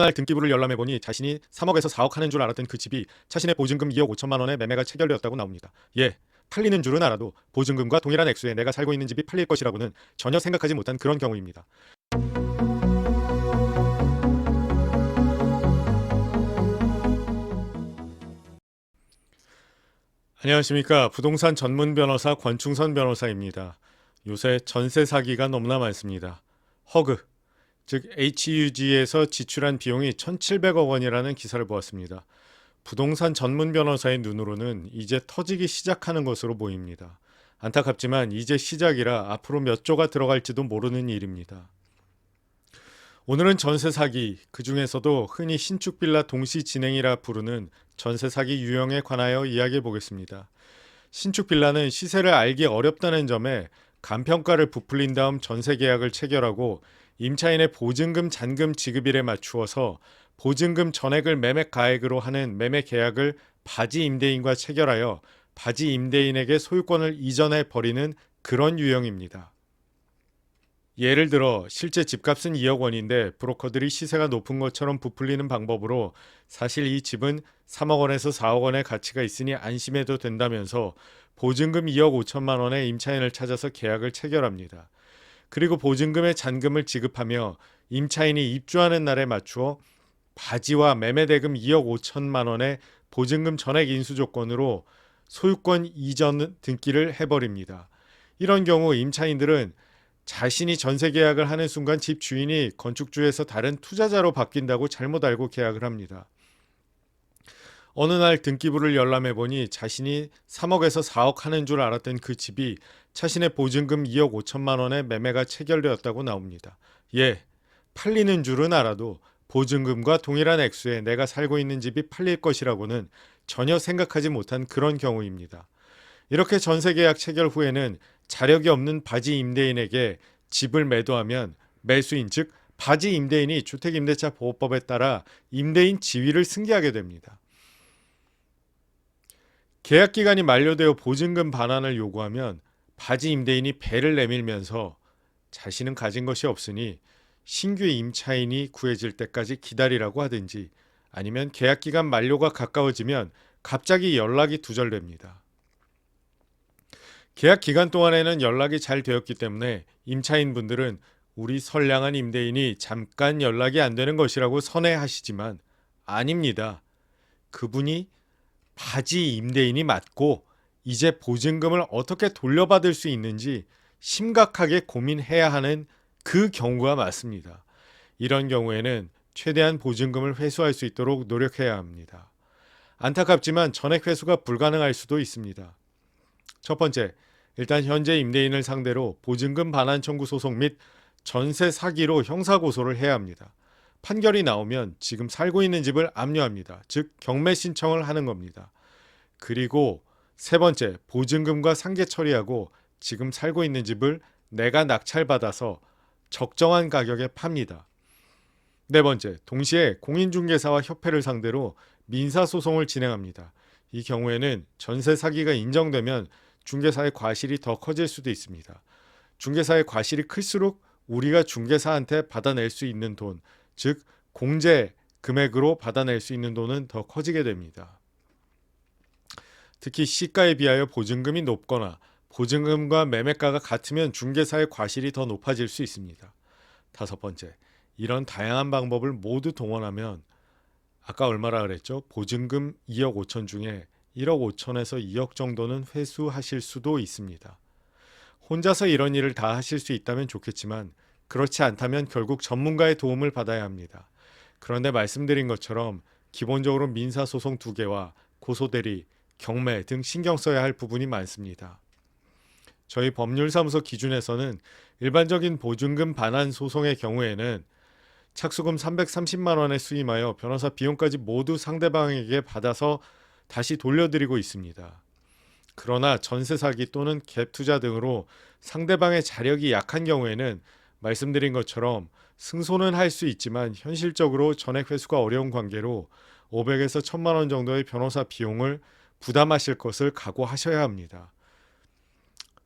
날 등기부를 열람해보니 자신이 3억에서 4억 하는 줄 알았던 그 집이 자신의 보증금 2억 5천만 원에 매매가 체결되었다고 나옵니다. 예, 팔리는 줄은 알아도 보증금과 동일한 액수에 내가 살고 있는 집이 팔릴 것이라고는 전혀 생각하지 못한 그런 경우입니다. 안녕하십니까. 부동산 전문 변호사 권충선 변호사입니다. 요새 전세 사기가 너무나 많습니다. 허그, 즉 HUG에서 지출한 비용이 1,700억 원이라는 기사를 보았습니다. 부동산 전문 변호사의 눈으로는 이제 터지기 시작하는 것으로 보입니다. 안타깝지만 이제 시작이라 앞으로 몇 조가 들어갈지도 모르는 일입니다. 오늘은 전세 사기, 그 중에서도 흔히 신축 빌라 동시 진행이라 부르는 전세 사기 유형에 관하여 이야기해 보겠습니다. 신축 빌라는 시세를 알기 어렵다는 점에 간평가를 부풀린 다음 전세 계약을 체결하고 임차인의 보증금 잔금 지급일에 맞추어서 보증금 전액을 매매 가액으로 하는 매매 계약을 바지 임대인과 체결하여 바지 임대인에게 소유권을 이전해 버리는 그런 유형입니다. 예를 들어 실제 집값은 2억 원인데 브로커들이 시세가 높은 것처럼 부풀리는 방법으로 사실 이 집은 3억 원에서 4억 원의 가치가 있으니 안심해도 된다면서 보증금 2억 5천만 원의 임차인을 찾아서 계약을 체결합니다. 그리고 보증금의 잔금을 지급하며 임차인이 입주하는 날에 맞추어 바지와 매매대금 2억 5천만 원의 보증금 전액 인수 조건으로 소유권 이전 등기를 해버립니다. 이런 경우 임차인들은 자신이 전세 계약을 하는 순간 집 주인이 건축주에서 다른 투자자로 바뀐다고 잘못 알고 계약을 합니다. 어느 날 등기부를 열람해보니 자신이 3억에서 4억 하는 줄 알았던 그 집이 자신의 보증금 2억 5천만 원의 매매가 체결되었다고 나옵니다. 예, 팔리는 줄은 알아도 보증금과 동일한 액수에 내가 살고 있는 집이 팔릴 것이라고는 전혀 생각하지 못한 그런 경우입니다. 이렇게 전세 계약 체결 후에는 자력이 없는 바지 임대인에게 집을 매도하면 매수인 즉 바지 임대인이 주택임대차 보호법에 따라 임대인 지위를 승계하게 됩니다. 계약 기간이 만료되어 보증금 반환을 요구하면 바지 임대인이 배를 내밀면서 자신은 가진 것이 없으니 신규 임차인이 구해질 때까지 기다리라고 하든지 아니면 계약 기간 만료가 가까워지면 갑자기 연락이 두절됩니다. 계약 기간 동안에는 연락이 잘 되었기 때문에 임차인분들은 우리 선량한 임대인이 잠깐 연락이 안 되는 것이라고 선회하시지만 아닙니다. 그분이 바지 임대인이 맞고 이제 보증금을 어떻게 돌려받을 수 있는지 심각하게 고민해야 하는 그 경우가 맞습니다. 이런 경우에는 최대한 보증금을 회수할 수 있도록 노력해야 합니다. 안타깝지만 전액 회수가 불가능할 수도 있습니다. 첫 번째, 일단 현재 임대인을 상대로 보증금 반환 청구 소송 및 전세 사기로 형사고소를 해야 합니다. 판결이 나오면 지금 살고 있는 집을 압류합니다. 즉 경매 신청을 하는 겁니다. 그리고 세 번째, 보증금과 상계 처리하고 지금 살고 있는 집을 내가 낙찰받아서 적정한 가격에 팝니다. 네 번째, 동시에 공인중개사와 협회를 상대로 민사소송을 진행합니다. 이 경우에는 전세 사기가 인정되면 중개사의 과실이 더 커질 수도 있습니다. 중개사의 과실이 클수록 우리가 중개사한테 받아낼 수 있는 돈, 즉 공제 금액으로 받아낼 수 있는 돈은 더 커지게 됩니다. 특히 시가에 비하여 보증금이 높거나 보증금과 매매가가 같으면 중개사의 과실이 더 높아질 수 있습니다. 다섯 번째, 이런 다양한 방법을 모두 동원하면 아까 얼마라 그랬죠? 보증금 2억 5천 중에 1억 5천에서 2억 정도는 회수하실 수도 있습니다. 혼자서 이런 일을 다 하실 수 있다면 좋겠지만 그렇지 않다면 결국 전문가의 도움을 받아야 합니다. 그런데 말씀드린 것처럼 기본적으로 민사소송 2개와 고소대리, 경매 등 신경 써야 할 부분이 많습니다. 저희 법률사무소 기준에서는 일반적인 보증금 반환 소송의 경우에는 착수금 330만 원에 수임하여 변호사 비용까지 모두 상대방에게 받아서 다시 돌려드리고 있습니다. 그러나 전세 사기 또는 갭 투자 등으로 상대방의 자력이 약한 경우에는 말씀드린 것처럼 승소는 할 수 있지만 현실적으로 전액 회수가 어려운 관계로 500에서 1000만 원 정도의 변호사 비용을 부담하실 것을 각오하셔야 합니다.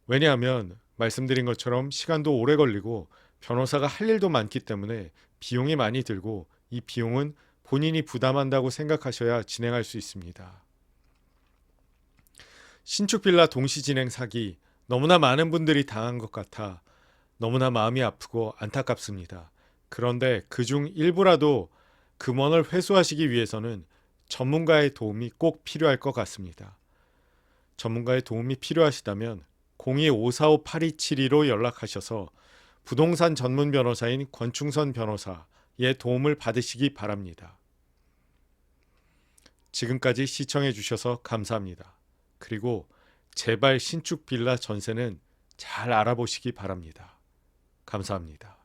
왜냐하면 말씀드린 것처럼 시간도 오래 걸리고 변호사가 할 일도 많기 때문에 비용이 많이 들고 이 비용은 본인이 부담한다고 생각하셔야 진행할 수 있습니다. 신축 빌라 동시 진행 사기, 너무나 많은 분들이 당한 것 같아 너무나 마음이 아프고 안타깝습니다. 그런데 그중 일부라도 금원을 회수하시기 위해서는 전문가의 도움이 꼭 필요할 것 같습니다. 전문가의 도움이 필요하시다면 02-545-8272로 연락하셔서 부동산 전문 변호사인 권충선 변호사의 도움을 받으시기 바랍니다. 지금까지 시청해 주셔서 감사합니다. 그리고 제발 신축 빌라 전세는 잘 알아보시기 바랍니다. 감사합니다.